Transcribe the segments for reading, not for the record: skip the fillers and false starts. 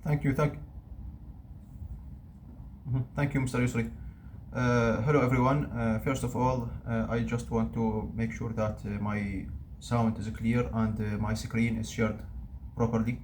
Thank you, thank you, Mr. Yusri. Hello, everyone. First of all, I just want to make sure that my sound is clear and my screen is shared properly.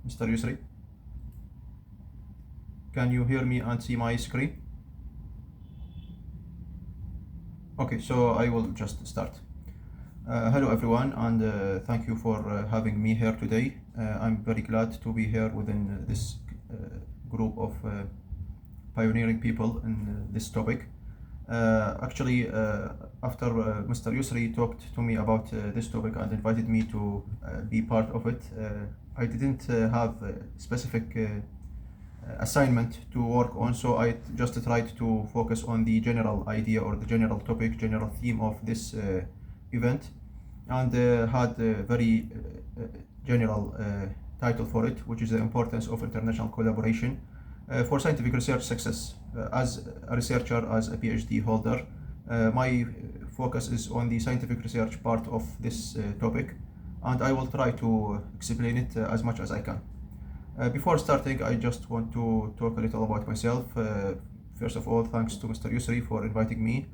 Mr. Yusri, can you hear me and see my screen? Okay, so I will just start. Hello everyone, and thank you for having me here today. I'm very glad to be here within this group of pioneering people in this topic. Actually, after Mr. Yusri talked to me about this topic and invited me to be part of it, I didn't have a specific assignment to work on, so I just tried to focus on the general idea or the general topic, general theme of this event, and had a very general title for it, which is the importance of international collaboration for scientific research success. As a researcher, as a PhD holder, my focus is on the scientific research part of this topic, and I will try to explain it as much as I can. Before starting, I just want to talk a little about myself. First of all, thanks to Mr. Yusri for inviting me.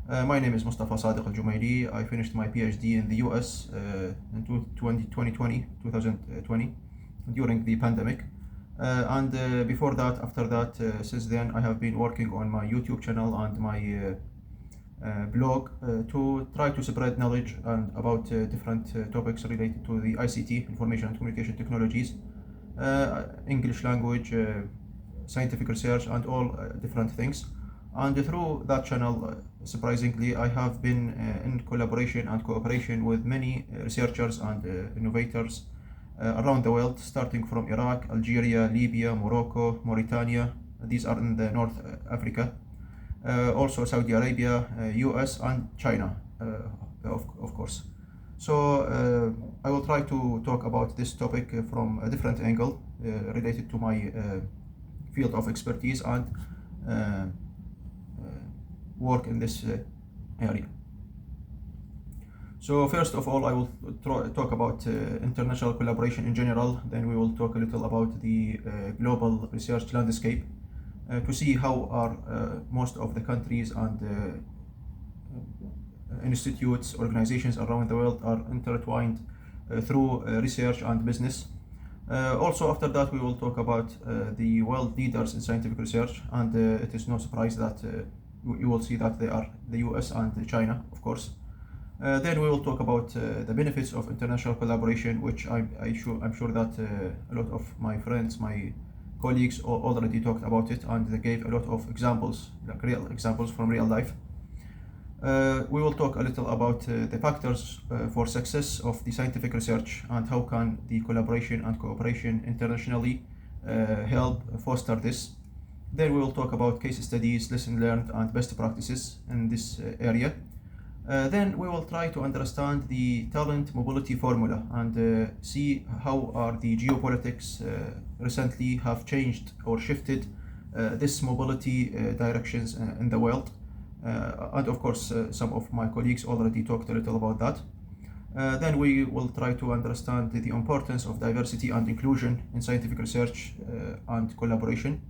My name is Mustafa Sadiq Al-Jumaili. I finished my PhD in the US in 2020 during the pandemic. And before that, after that, since then, I have been working on my YouTube channel and my blog to try to spread knowledge and about different topics related to the ICT, information and communication technologies, English language, scientific research, and all different things. And through that channel, surprisingly, I have been in collaboration and cooperation with many researchers and innovators around the world, starting from Iraq, Algeria, Libya, Morocco, Mauritania. These are in the North Africa. Also Saudi Arabia, US, and China, of course. So I will try to talk about this topic from a different angle related to my field of expertise and work in this area. So first of all, I will talk about international collaboration in general. Then we will talk a little about the global research landscape to see how are most of the countries and institutes, organizations around the world are intertwined through research and business. Also, after that, we will talk about the world leaders in scientific research, and it is no surprise that you will see that they are the US and China, of course. Then we will talk about the benefits of international collaboration, which I'm sure that a lot of my friends, my colleagues already talked about it, and they gave a lot of examples, like real examples from real life. We will talk a little about the factors for success of the scientific research and how can the collaboration and cooperation internationally help foster this. Then we will talk about case studies, lessons learned, and best practices in this area. Then we will try to understand the talent mobility formula and see how are the geopolitics recently have changed or shifted this mobility directions in the world. And of course, some of my colleagues already talked a little about that. Then we will try to understand the importance of diversity and inclusion in scientific research and collaboration.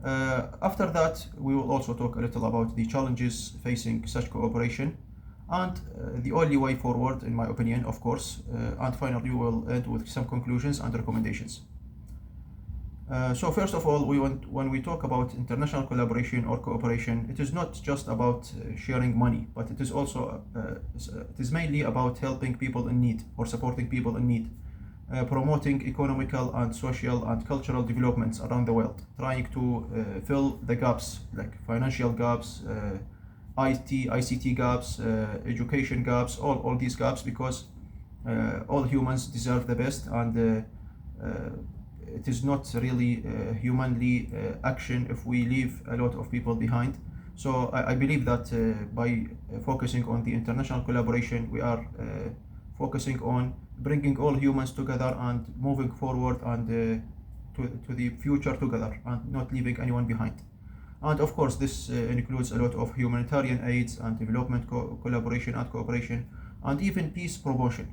After that, we will also talk a little about the challenges facing such cooperation and the only way forward, in my opinion, of course. And finally, we will end with some conclusions and recommendations. So first of all, when we talk about international collaboration or cooperation, it is not just about sharing money, but it is also it is mainly about helping people in need or supporting people in need, promoting economical and social and cultural developments around the world, trying to fill the gaps like financial gaps, ICT gaps, education gaps, all these gaps, because all humans deserve the best, and it is not really humanly action if we leave a lot of people behind. So I believe that by focusing on the international collaboration, we are focusing on bringing all humans together and moving forward and to the future together and not leaving anyone behind. And of course, this includes a lot of humanitarian aids and development collaboration and cooperation, and even peace promotion.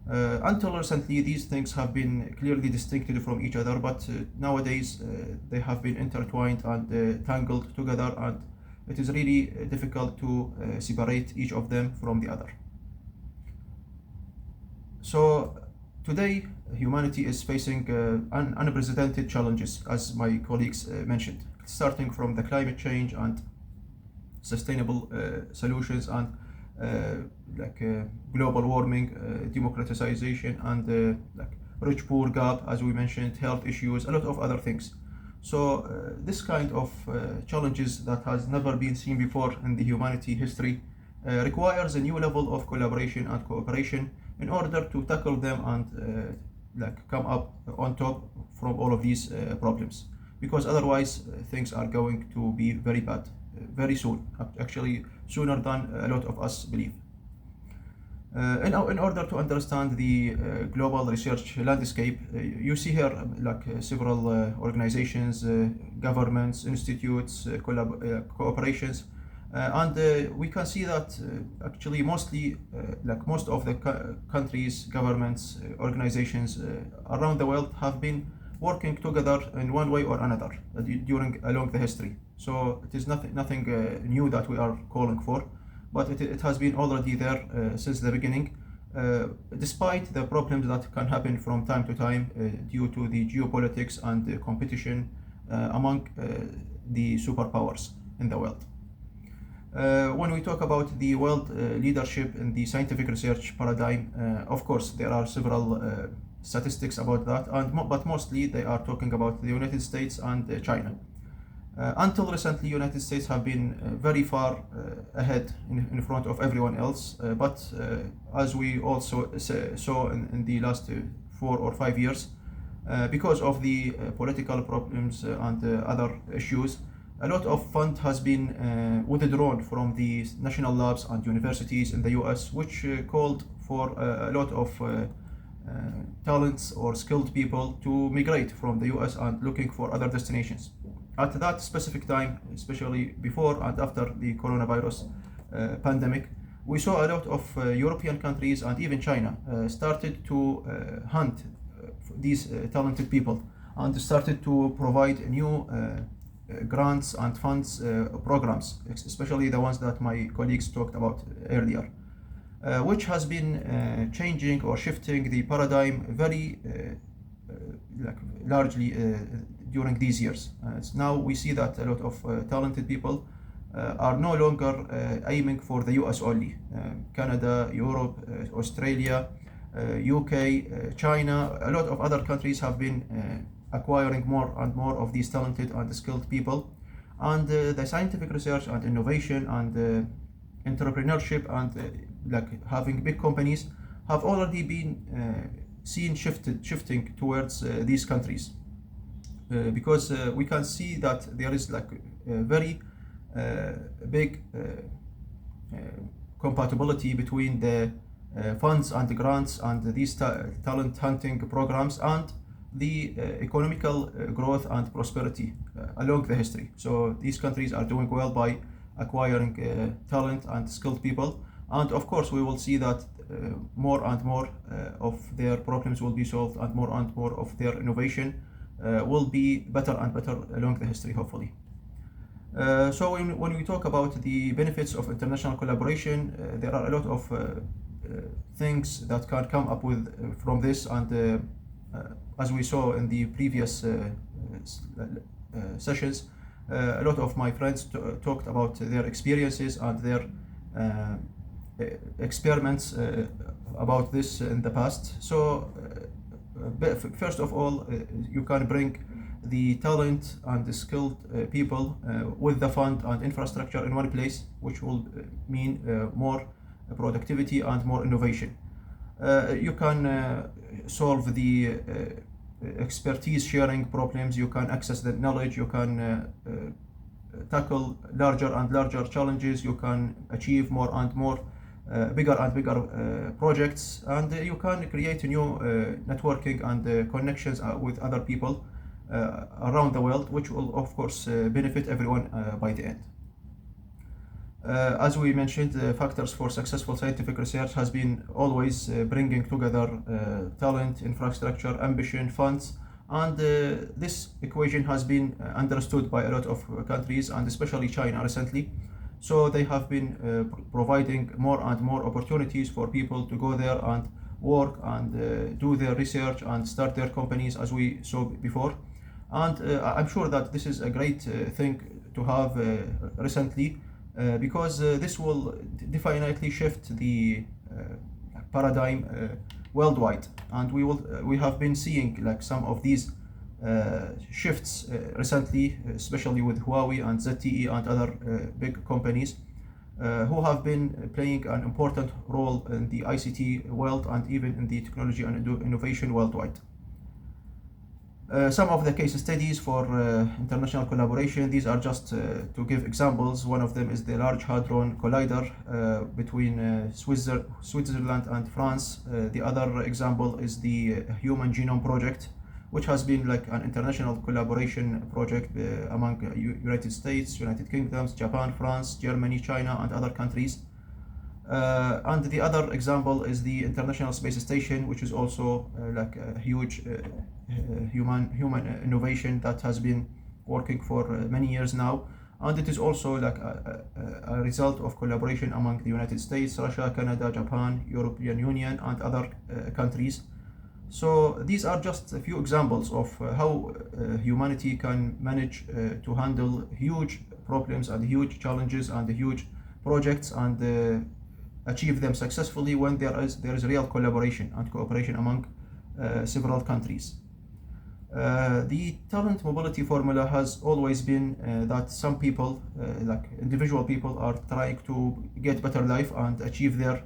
Until recently, these things have been clearly distincted from each other, but nowadays they have been intertwined and tangled together, and it is really difficult to separate each of them from the other. So today, humanity is facing unprecedented challenges, as my colleagues mentioned, starting from the climate change and sustainable solutions and global warming, democratization, and rich-poor gap, as we mentioned, health issues, a lot of other things. So this kind of challenges that has never been seen before in the humanity history requires a new level of collaboration and cooperation in order to tackle them and come up on top from all of these problems. Because otherwise things are going to be very bad very soon, actually sooner than a lot of us believe. In order to understand the global research landscape, you see here several organizations, governments, institutes, cooperations, and we can see that actually mostly most of the countries, governments, organizations around the world have been working together in one way or another along the history. So it is nothing new that we are calling for, but it has been already there since the beginning, despite the problems that can happen from time to time due to the geopolitics and the competition among the superpowers in the world. When we talk about the world leadership in the scientific research paradigm, of course there are several statistics about that, but mostly they are talking about the United States and China. Until recently, United States have been very far ahead in front of everyone else, but as we also saw in the last 4 or 5 years, because of the political problems and other issues, a lot of fund has been withdrawn from the national labs and universities in the US, which called for a lot of talents or skilled people to migrate from the US and looking for other destinations. At that specific time, especially before and after the coronavirus pandemic, we saw a lot of European countries and even China started to hunt these talented people and started to provide new grants and funds programs, especially the ones that my colleagues talked about earlier, which has been changing or shifting the paradigm very largely during these years. Now we see that a lot of talented people are no longer aiming for the US only. Canada, Europe, Australia, UK, China, a lot of other countries have been acquiring more and more of these talented and skilled people. And the scientific research and innovation and entrepreneurship and having big companies have already been seen shifting towards these countries. Because we can see that there is a very big compatibility between the funds and the grants and these talent hunting programs and the economical growth and prosperity along the history. So these countries are doing well by acquiring talent and skilled people, and of course we will see that more and more of their problems will be solved, and more of their innovation will be better and better along the history, hopefully. So when we talk about the benefits of international collaboration, there are a lot of things that can come up with from this, and as we saw in the previous sessions, a lot of my friends talked about their experiences and their experiments about this in the past. So first of all, you can bring the talent and the skilled people with the fund and infrastructure in one place, which will mean more productivity and more innovation. You can solve the expertise sharing problems, you can access the knowledge, you can tackle larger and larger challenges, you can achieve more and more bigger and bigger projects, and you can create new networking and connections with other people around the world, which will of course benefit everyone by the end. As we mentioned, factors for successful scientific research has been always bringing together talent, infrastructure, ambition, funds, and this equation has been understood by a lot of countries, and especially China recently. So they have been providing more and more opportunities for people to go there and work and do their research and start their companies, as we saw before. And I'm sure that this is a great thing to have recently, because this will definitely shift the paradigm worldwide, and we have been seeing like some of these shifts recently, especially with Huawei and ZTE and other big companies who have been playing an important role in the ICT world and even in the technology and innovation worldwide. Some of the case studies for international collaboration, these are just to give examples. One of them is the Large Hadron Collider between Switzerland and France. The other example is the Human Genome Project, which has been like an international collaboration project among United States, United Kingdoms, Japan, France, Germany, China, and other countries. And the other example is the International Space Station, which is also like a huge human innovation that has been working for many years now, and it is also like a result of collaboration among the United States, Russia, Canada, Japan, European Union, and other countries. So these are just a few examples of how humanity can manage to handle huge problems and huge challenges and huge projects and achieve them successfully when there is real collaboration and cooperation among several countries. The talent mobility formula has always been that some people, like individual people, are trying to get better life and achieve their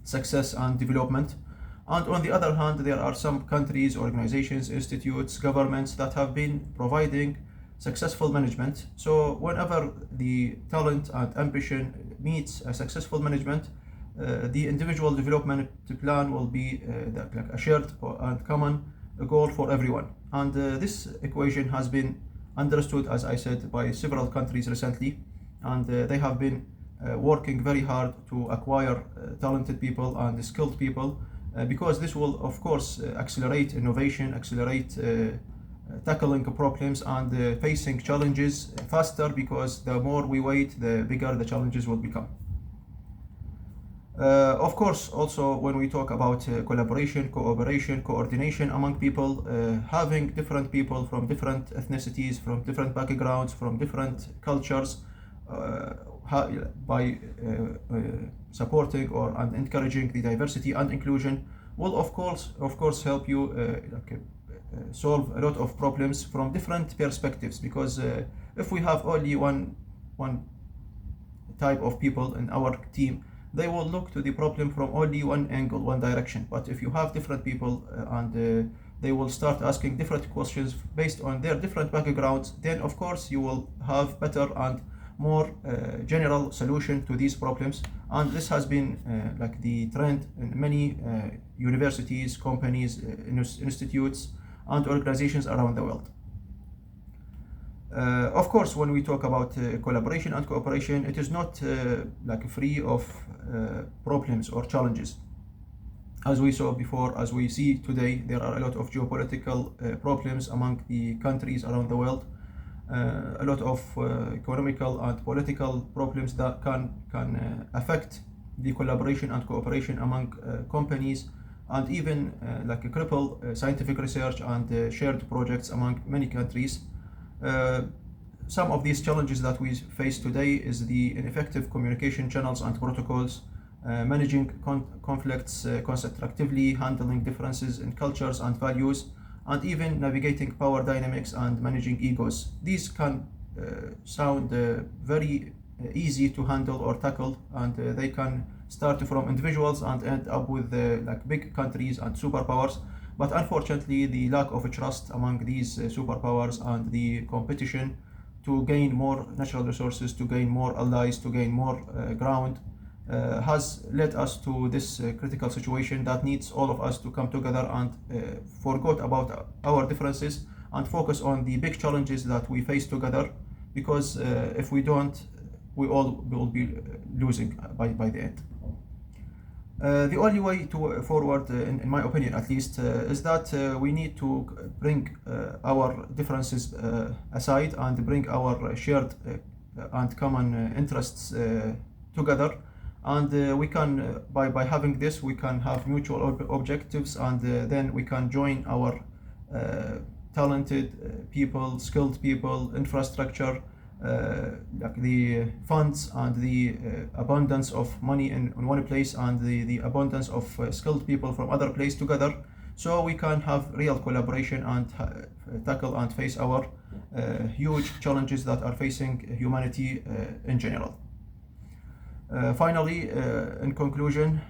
success and development. And on the other hand, there are some countries, organizations, institutes, governments that have been providing successful management. So whenever the talent and ambition meets a successful management, the individual development plan will be like a shared and common goal for everyone. And this equation has been understood, as I said, by several countries recently, and they have been working very hard to acquire talented people and skilled people, because this will of course accelerate innovation, accelerate tackling problems and facing challenges faster, because the more we wait, the bigger the challenges will become. Of course, also when we talk about collaboration, cooperation, coordination among people, having different people from different ethnicities, from different backgrounds, from different cultures, by supporting and encouraging the diversity and inclusion will of course help you solve a lot of problems from different perspectives, because if we have only one type of people in our team, they will look to the problem from only one angle, one direction. But if you have different people and they will start asking different questions based on their different backgrounds, then of course you will have better and more general solution to these problems. And this has been like the trend in many universities, companies, institutes, and organizations around the world. Of course, when we talk about collaboration and cooperation, it is not like free of problems or challenges. As we saw before, as we see today, there are a lot of geopolitical problems among the countries around the world, a lot of economical and political problems that can affect the collaboration and cooperation among companies, and even like cripple scientific research and shared projects among many countries. Some of these challenges that we face today is the ineffective communication channels and protocols, managing conflicts constructively, handling differences in cultures and values, and even navigating power dynamics and managing egos. These can sound very easy to handle or tackle, and they can start from individuals and end up with like big countries and superpowers. But unfortunately, the lack of trust among these superpowers and the competition to gain more natural resources, to gain more allies, to gain more ground, has led us to this critical situation that needs all of us to come together and forget about our differences and focus on the big challenges that we face together. Because if we don't we all will be losing by the end. The only way to forward, in my opinion at least, is that we need to bring our differences aside and bring our shared and common interests together, and we can, by having this, we can have mutual objectives, and then we can join our talented people, skilled people, infrastructure, like the funds and the abundance of money in one place, and the abundance of skilled people from other place together, so we can have real collaboration and tackle and face our huge challenges that are facing humanity in general. Finally, in conclusion,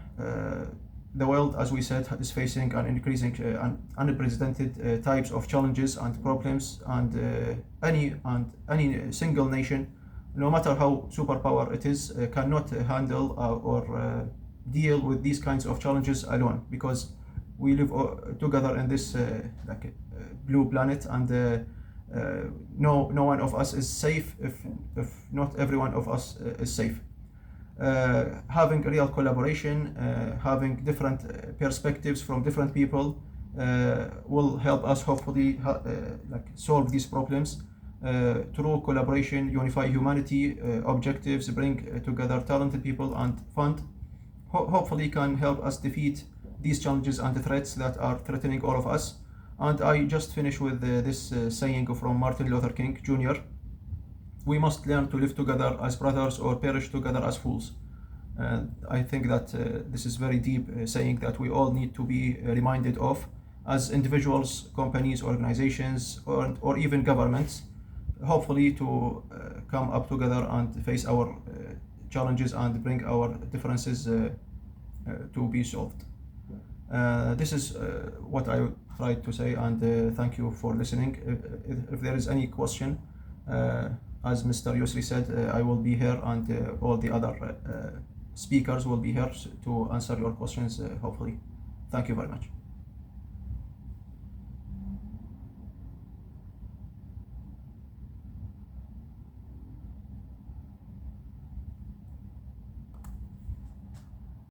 the world, as we said, is facing an increasing and unprecedented types of challenges and problems, and any single nation, no matter how superpower it is, cannot handle or deal with these kinds of challenges alone, because we live together in this blue planet, and no one of us is safe if not every one of us is safe. Having real collaboration, having different perspectives from different people will help us hopefully solve these problems. Through collaboration, unify humanity, objectives, bring together talented people, and fund hopefully can help us defeat these challenges and the threats that are threatening all of us. And I just finish with this saying from Martin Luther King Jr. We must learn to live together as brothers or perish together as fools. I think that this is very deep saying that we all need to be reminded of as individuals, companies, organizations, or even governments, hopefully to come up together and face our challenges and bring our differences to be solved. This is what I tried to say, and thank you for listening. If there is any question, as Mr. Yusri said, I will be here, and all the other speakers will be here to answer your questions, hopefully. Thank you very much.